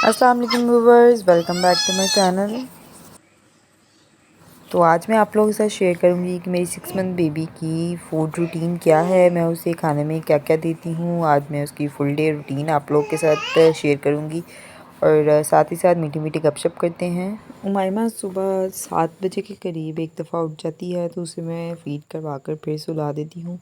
अस्सलाम वालेकुम viewers, welcome back to my channel. तो आज मैं आप लोगों के साथ शेयर करूंगी कि मेरी 6 मंथ बेबी की फूड रूटीन क्या है, मैं उसे खाने में क्या क्या देती हूँ। आज मैं उसकी फुल डे रूटीन आप लोगों के साथ शेयर करूंगी और साथ ही साथ मीठी मीठी गपशप करते हैं। उमाइमा सुबह 7 बजे के करीब एक दफ़ा उठ जाती है तो उसे मैं फ़ीड करवा कर फिर सुला देती हूँ।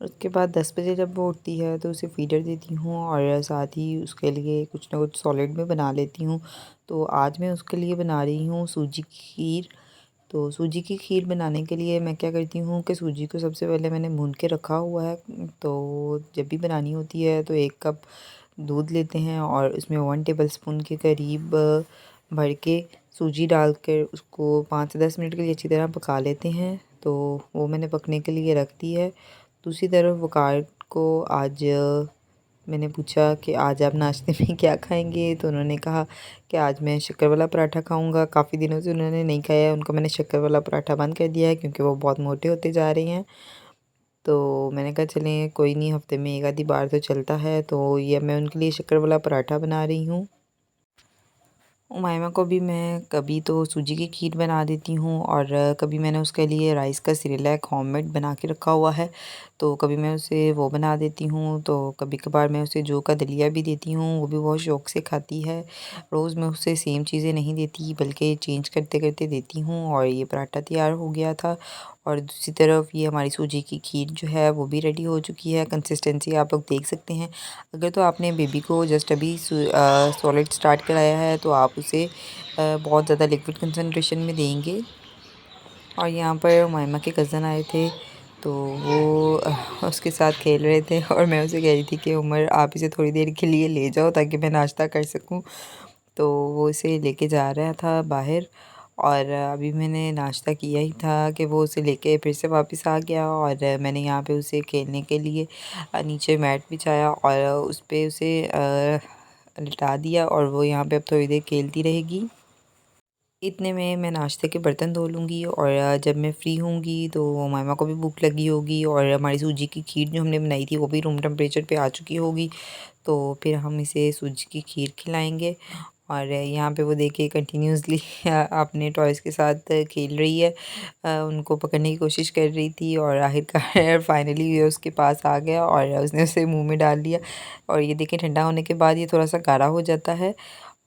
उसके बाद 10 बजे जब वो उठती है तो उसे फ़ीडर देती हूँ और साथ ही उसके लिए कुछ ना कुछ सॉलिड में बना लेती हूँ। तो आज मैं उसके लिए बना रही हूँ सूजी की खीर। तो सूजी की खीर बनाने के लिए मैं क्या करती हूँ कि सूजी को सबसे पहले मैंने भून के रखा हुआ है। तो जब भी बनानी होती है तो 1 कप दूध लेते हैं और उसमें 1 टेबल स्पून के करीब भर के सूजी डालकर उसको 5 से 10 मिनट के लिए अच्छी तरह पका लेते हैं। तो वो मैंने पकने के लिए रख दी है। दूसरी तरफ वक़ार को आज मैंने पूछा कि आज आप नाश्ते में क्या खाएंगे, तो उन्होंने कहा कि आज मैं शक्कर वाला पराठा खाऊंगा। काफ़ी दिनों से उन्होंने नहीं खाया है, उनको मैंने शक्कर वाला पराठा बंद कर दिया है क्योंकि वो बहुत मोटे होते जा रहे हैं। तो मैंने कहा चलें कोई नहीं, हफ्ते में एक आधी बार तो चलता है। तो ये मैं उनके लिए शक्कर वाला पराठा बना रही हूँ। उमाइमा को भी मैं कभी तो सूजी की खीर बना देती हूँ और कभी मैंने उसके लिए राइस का सिरेलैक होममेड बना के रखा हुआ है, तो कभी मैं उसे वो बना देती हूँ। तो कभी कभार मैं उसे जौ का दलिया भी देती हूँ, वो भी बहुत शौक़ से खाती है। रोज़ मैं उसे सेम चीज़ें नहीं देती बल्कि चेंज करते करते देती हूँ। और ये पराठा तैयार हो गया था और दूसरी तरफ ये हमारी सूजी की खीर जो है वो भी रेडी हो चुकी है। कंसिस्टेंसी आप लोग देख सकते हैं। अगर तो आपने बेबी को जस्ट अभी सॉलिड स्टार्ट कराया है तो आप उसे बहुत ज़्यादा लिक्विड कंसंट्रेशन में देंगे। और यहाँ पर उमाइमा के कज़न आए थे तो वो उसके साथ खेल रहे थे और मैं उसे कह रही थी कि उमर आप इसे थोड़ी देर के लिए ले जाओ ताकि मैं नाश्ता कर सकूं। तो वो इसे लेके जा रहा था बाहर और अभी मैंने नाश्ता किया ही था कि वो उसे लेके फिर से वापस आ गया। और मैंने यहाँ पे उसे खेलने के लिए नीचे मैट बिछाया और उस पे उसे लिटा दिया और वो यहाँ पे अब थोड़ी देर खेलती रहेगी। इतने में मैं नाश्ते के बर्तन धो लूँगी और जब मैं फ्री होंगी तो मामा को भी भूख लगी होगी और हमारी सूजी की खीर जो हमने बनाई थी वो भी रूम टेम्परेचर पे आ चुकी होगी। तो फिर हम इसे सूजी की खीर खिलाएंगे। और यहाँ पे वो देखिए कंटिन्यूसली अपने टॉयज़ के साथ खेल रही है, उनको पकड़ने की कोशिश कर रही थी और आखिरकार फाइनली ये उसके पास आ गया और उसने उसे मुंह में डाल लिया। और ये देखिए ठंडा होने के बाद ये थोड़ा सा गाढ़ा हो जाता है।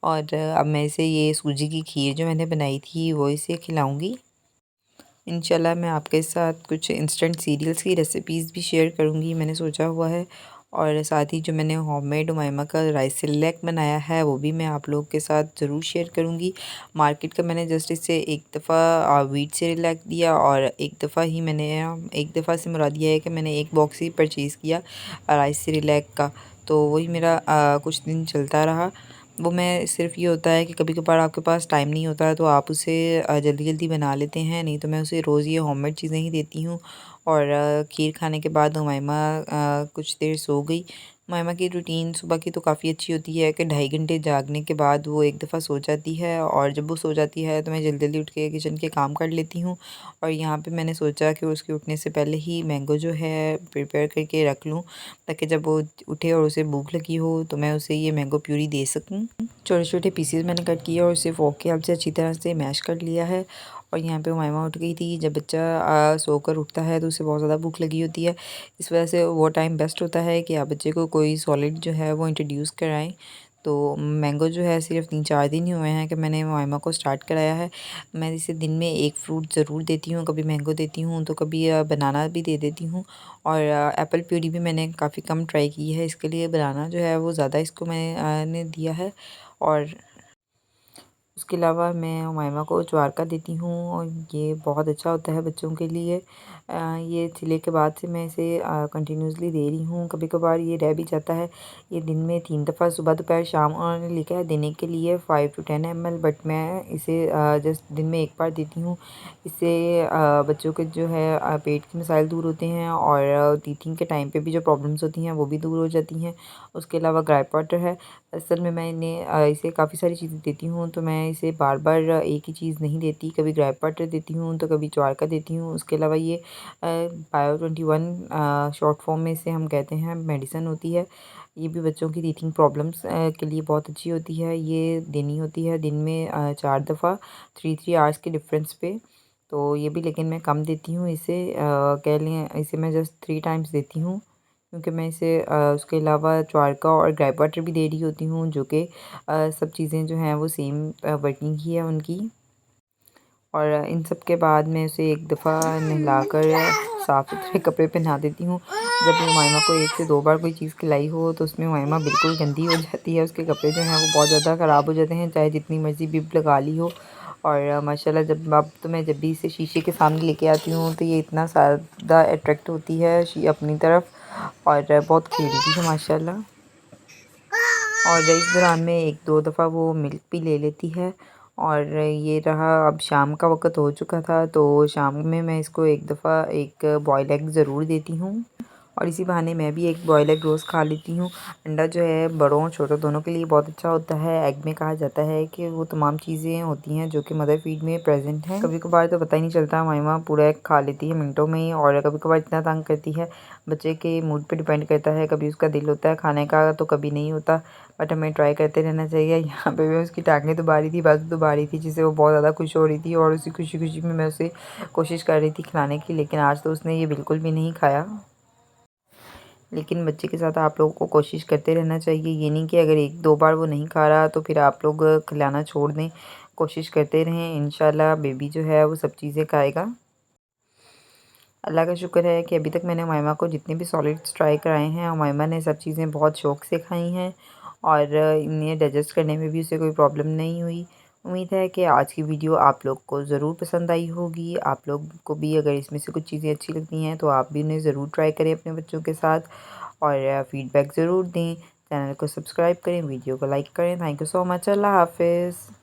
और अब मैं इसे ये सूजी की खीर जो मैंने बनाई थी वो इसे खिलाऊंगी। इंशाल्लाह मैं आपके साथ कुछ इंस्टेंट सीरियल्स की रेसिपीज़ भी शेयर करूंगी, मैंने सोचा हुआ है। और साथ ही जो मैंने होममेड उमाइमा का राइस सिलेक बनाया है वो भी मैं आप लोगों के साथ ज़रूर शेयर करूंगी। मार्केट का मैंने जस्ट इसे एक दफ़ा वीट सिलेक दिया और एक दफ़ा ही मैंने एक दफ़ा से मुराद दिया है कि मैंने एक बॉक्स ही परचेज़ किया राइस सिलेक का। तो वही मेरा कुछ दिन चलता रहा। वो मैं सिर्फ़ ये होता है कि कभी कभार आपके पास टाइम नहीं होता है तो आप उसे जल्दी जल्दी बना लेते हैं, नहीं तो मैं उसे रोज़ ये होममेड चीज़ें ही देती हूँ। और खीर खाने के बाद उमाइमा कुछ देर सो गई। उमाइमा की रूटीन सुबह की तो काफ़ी अच्छी होती है कि 2.5 घंटे जागने के बाद वो एक दफ़ा सो जाती है और जब वो सो जाती है तो मैं जल्दी जल्दी उठ के किचन के काम कर लेती हूँ। और यहाँ पे मैंने सोचा कि उसके उठने से पहले ही मैंगो जो है प्रिपेयर करके रख लूँ ताकि जब वो उठे और उसे भूख लगी हो तो मैं उसे ये मैंगो प्यूरी दे सकूँ। छोटे छोटे पीसेस मैंने कट किए और उसे फोक के हेल्प से अच्छी तरह से मैश कर लिया है। और यहाँ पे उमाइमा उठ गई थी। जब बच्चा सोकर उठता है तो उसे बहुत ज़्यादा भूख लगी होती है, इस वजह से वो टाइम बेस्ट होता है कि आप बच्चे को कोई सॉलिड जो है वो इंट्रोड्यूस कराएं। तो मैंगो जो है सिर्फ 3-4 दिन ही हुए हैं कि मैंने उमाइमा को स्टार्ट कराया है। मैं इसे दिन में एक फ्रूट ज़रूर देती हूँ, कभी मैंगो देती हूँ तो कभी बनाना भी दे देती हूँ। और एप्पल प्यूरी भी मैंने काफ़ी कम ट्राई की है, इसके लिए बनाना जो है वो ज़्यादा इसको मैंने दिया है। और उसके अलावा मैं उमाइमा को ज्वार का देती हूँ और ये बहुत अच्छा होता है बच्चों के लिए। ये छिले के बाद से मैं इसे कंटिन्यूसली दे रही हूँ, कभी कभार ये रह भी जाता है। ये दिन में 3 दफ़ा सुबह दोपहर शाम उन्होंने लिखा है देने के लिए 5 to 10 ml, बट मैं इसे जस्ट दिन में एक बार देती हूँ। इससे बच्चों के जो है पेट के मसाइल दूर होते हैं और टीथिंग के टाइम पे भी जो प्रॉब्लम्स होती हैं वो भी दूर हो जाती हैं। उसके अलावा ग्राइप वाटर है। असल में मैंने इसे काफ़ी सारी चीज़ें देती हूँ तो मैं इसे बार बार एक ही चीज़ नहीं देती, कभी ग्राइप वाटर देती हूँ तो कभी ज्वार का देती हूँ। उसके अलावा ये बायो 21 शॉर्ट फॉर्म में इसे हम कहते हैं मेडिसिन होती है। ये भी बच्चों की टीथिंग प्रॉब्लम्स के लिए बहुत अच्छी होती है। ये देनी होती है दिन में 4 दफ़ा 3-3 आवर्स के डिफरेंस पे। तो ये भी लेकिन मैं कम देती हूँ इसे, कह लें इसे मैं जस्ट 3 टाइम्स देती हूँ, क्योंकि मैं इसे उसके अलावा च्वारका और ग्राइप वाटर भी दे रही होती हूँ, जो कि सब चीज़ें जो हैं वो सेम वर्किंग ही है उनकी। और इन सब के बाद मैं उसे एक दफ़ा नहलाकर साफ़ सुथरे कपड़े पहना देती हूँ। जब भी उमाइमा को 1 से 2 बार कोई चीज़ खिलाई हो तो उसमें उमाइमा बिल्कुल गंदी हो जाती है, उसके कपड़े जो हैं वो बहुत ज़्यादा ख़राब हो जाते हैं, चाहे जितनी मर्ज़ी बिब लगा ली हो। और माशाल्लाह जब अब तो मैं जब भी इसे शीशे के सामने लेके आती हूँ तो ये इतना ज़्यादा अट्रैक्ट होती है अपनी तरफ और बहुत खेलती है माशाल्लाह। और इस दौरान में 1-2 दफ़ा वो मिल्क भी ले लेती है। और ये रहा, अब शाम का वक़्त हो चुका था तो शाम में मैं इसको एक दफ़ा एक बॉयल एग ज़रूर देती हूँ और इसी बहाने मैं भी एक बॉयल एग रोज़ खा लेती हूँ। अंडा जो है बड़ों और छोटों दोनों के लिए बहुत अच्छा होता है। एग में कहा जाता है कि वो तमाम चीज़ें होती हैं जो कि मदर फीड में प्रेजेंट हैं। कभी कभार तो पता ही नहीं चलता, माइमा पूरा एग खा लेती है मिनटों में ही, और कभी कभार इतना तंग करती है, बच्चे के मूड पे डिपेंड करता है, कभी उसका दिल होता है खाने का तो कभी नहीं होता। बट हमें ट्राई करते रहना चाहिए। यहाँ पे मैं उसकी टाँगें दबा रही थी, बाजू दबा रही थी, जिससे वो बहुत ज़्यादा खुश हो रही थी और उसी खुशी खुशी में मैं उसे कोशिश कर रही थी खिलाने की, लेकिन आज तो उसने ये बिल्कुल भी नहीं खाया। लेकिन बच्चे के साथ आप लोगों को कोशिश करते रहना चाहिए, ये नहीं कि अगर 1-2 बार वो नहीं खा रहा तो फिर आप लोग खिलाना छोड़ दें। कोशिश करते रहें, इंशाल्लाह बेबी जो है वो सब चीज़ें खाएगा। अल्लाह का शुक्र है कि अभी तक मैंने उमाइमा को जितने भी सॉलिड्स ट्राई कराए हैं, उमाइमा ने सब चीज़ें बहुत शौक़ से खाई हैं और इन्हें डाइजेस्ट करने में भी उसे कोई प्रॉब्लम नहीं हुई। उम्मीद है कि आज की वीडियो आप लोग को ज़रूर पसंद आई होगी। आप लोग को भी अगर इसमें से कुछ चीज़ें अच्छी लगती हैं तो आप भी उन्हें ज़रूर ट्राई करें अपने बच्चों के साथ और फ़ीडबैक ज़रूर दें। चैनल को सब्सक्राइब करें, वीडियो को लाइक करें। Thank you so much. अल्लाह हाफ़िज़।